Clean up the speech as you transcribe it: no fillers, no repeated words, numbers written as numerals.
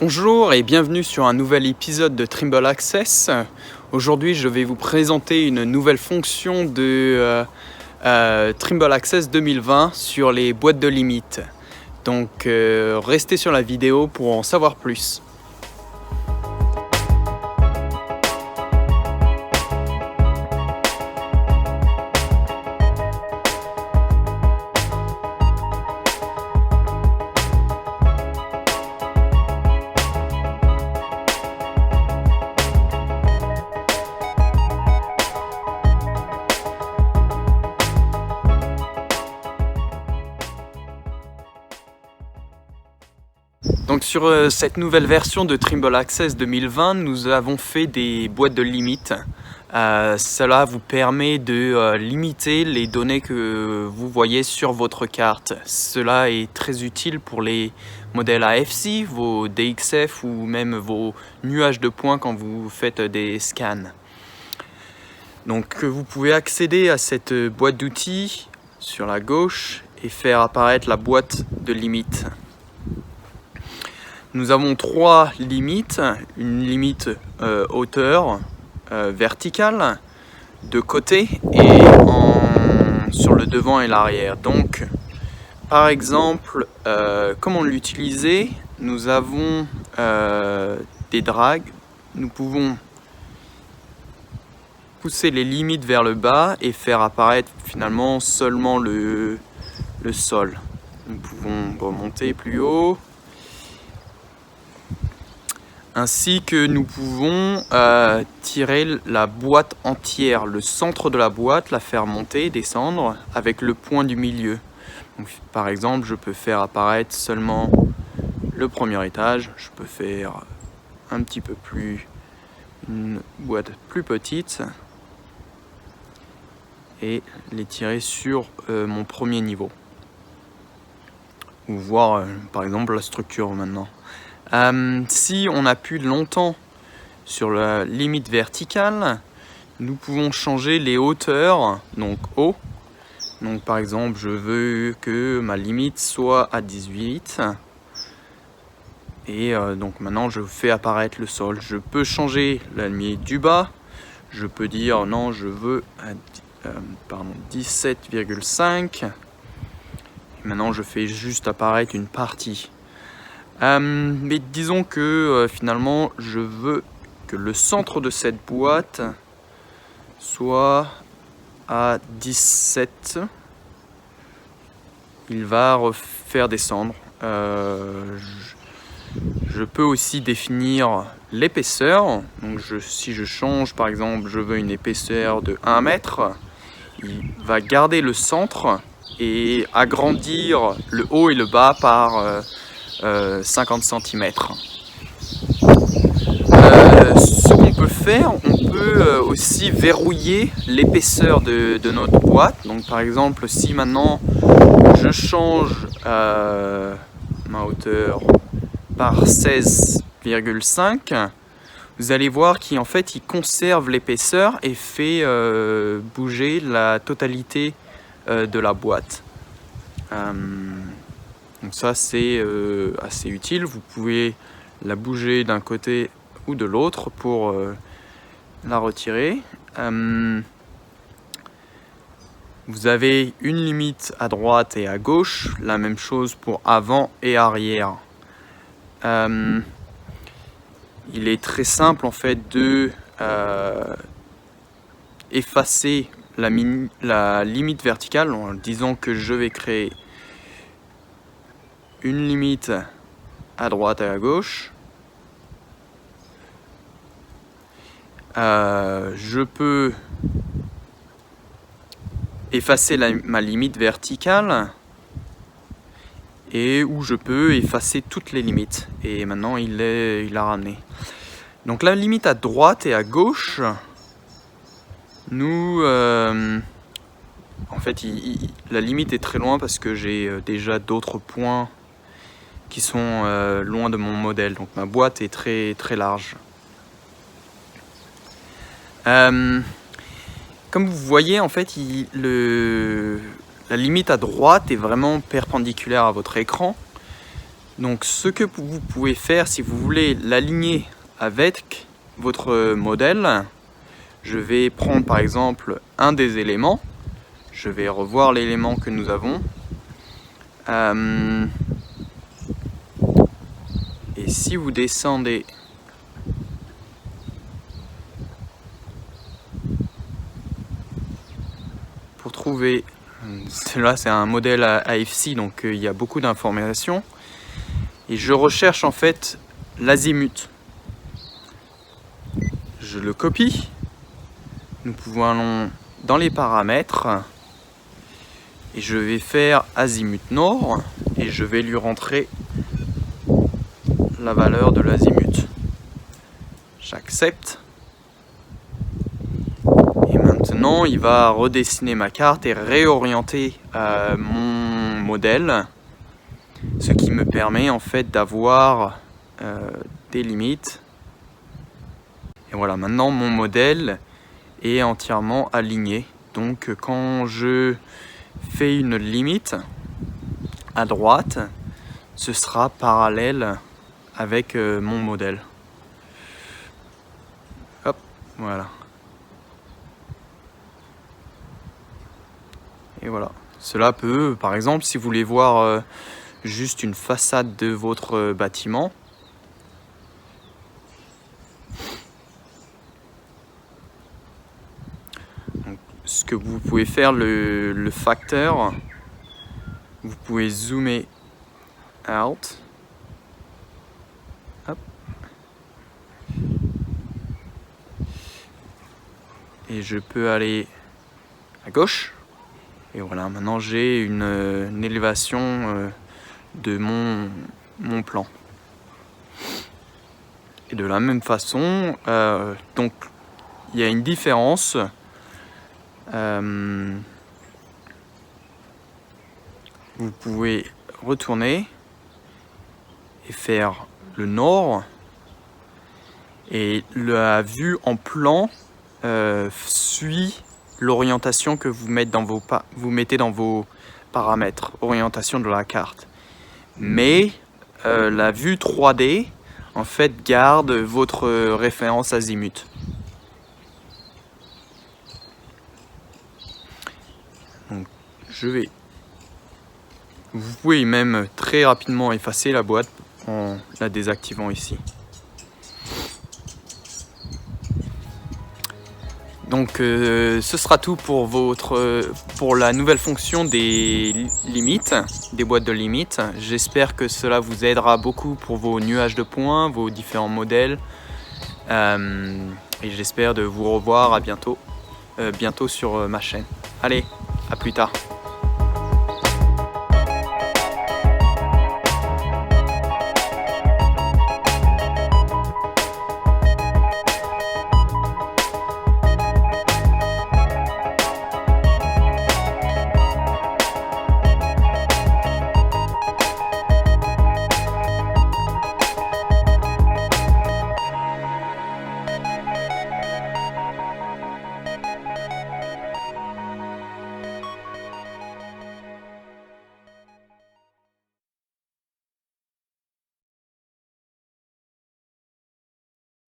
Bonjour et bienvenue sur un nouvel épisode de Trimble Access. Aujourd'hui, je vais vous présenter une nouvelle fonction de Trimble Access 2020 sur les boîtes de limite. Donc, restez sur la vidéo pour en savoir plus. Donc sur cette nouvelle version de Trimble Access 2020, nous avons fait des boîtes de limite. Cela vous permet de limiter les données que vous voyez sur votre carte. Cela est très utile pour les modèles AFC, vos DXF ou même vos nuages de points quand vous faites des scans. Donc vous pouvez accéder à cette boîte d'outils sur la gauche et faire apparaître la boîte de limite. Nous avons trois limites, une limite hauteur verticale, de côté et sur le devant et l'arrière. Donc, par exemple, comment l'utiliser? Nous avons des drags, nous pouvons pousser les limites vers le bas et faire apparaître finalement seulement le sol. Nous pouvons remonter plus haut. Ainsi que nous pouvons tirer la boîte entière, le centre de la boîte, la faire monter et descendre avec le point du milieu. Donc, par exemple, je peux faire apparaître seulement le premier étage, je peux faire un petit peu plus, une boîte plus petite et les tirer sur mon premier niveau. Ou voir par exemple la structure maintenant. Si on appuie longtemps sur la limite verticale, nous pouvons changer les hauteurs, donc haut. Donc par exemple, je veux que ma limite soit à 18. Et donc maintenant, je fais apparaître le sol. Je peux changer la limite du bas. Je peux dire non, je veux 17,5. Maintenant, je fais juste apparaître une partie. Mais disons que finalement je veux que le centre de cette boîte soit à 17. Il va refaire descendre. Je peux aussi définir l'épaisseur. Donc si je change par exemple, je veux une épaisseur de 1 mètre, il va garder le centre et agrandir le haut et le bas par 50 cm. Ce qu'on peut faire, on peut aussi verrouiller l'épaisseur de notre boîte. Donc par exemple, si maintenant je change ma hauteur par 16,5, vous allez voir qu'en fait il conserve l'épaisseur et fait bouger la totalité de la boîte. Donc ça c'est assez utile, vous pouvez la bouger d'un côté ou de l'autre pour la retirer. Vous avez une limite à droite et à gauche, la même chose pour avant et arrière. Il est très simple en fait de effacer la limite verticale en disant que je vais créer une limite à droite et à gauche. Je peux effacer ma limite verticale et où je peux effacer toutes les limites. Et maintenant il a ramené. Donc la limite à droite et à gauche, nous en fait la limite est très loin parce que j'ai déjà d'autres points qui sont loin de mon modèle, donc ma boîte est très très large. Comme vous voyez, en fait, la limite à droite est vraiment perpendiculaire à votre écran. Donc ce que vous pouvez faire si vous voulez l'aligner avec votre modèle, je vais prendre par exemple un des éléments, je vais revoir l'élément que nous avons. Et si vous descendez pour trouver, là c'est un modèle AFC, donc il y a beaucoup d'informations, et je recherche en fait l'azimut. Je le copie, nous pouvons aller dans les paramètres, et je vais faire azimut nord, et je vais lui rentrer la valeur de l'azimut. J'accepte. Et maintenant, il va redessiner ma carte et réorienter mon modèle, ce qui me permet en fait d'avoir des limites. Et voilà, maintenant mon modèle est entièrement aligné. Donc quand je fais une limite à droite, ce sera parallèle avec mon modèle. Hop, voilà. Et voilà. Cela peut, par exemple, si vous voulez voir juste une façade de votre bâtiment, donc, ce que vous pouvez faire, le facteur, vous pouvez zoomer out. Hop. Et je peux aller à gauche. Et voilà, maintenant j'ai une élévation de mon plan. Et de la même façon, donc il y a une différence. Vous pouvez retourner et faire le nord. Et la vue en plan suit l'orientation que vous mettez dans vos paramètres, orientation de la carte. Mais la vue 3D en fait garde votre référence azimut. Donc, vous pouvez même très rapidement effacer la boîte en la désactivant ici. Donc ce sera tout pour la nouvelle fonction des limites, des boîtes de limites. J'espère que cela vous aidera beaucoup pour vos nuages de points, vos différents modèles. Et j'espère de vous revoir à bientôt sur ma chaîne. Allez, à plus tard.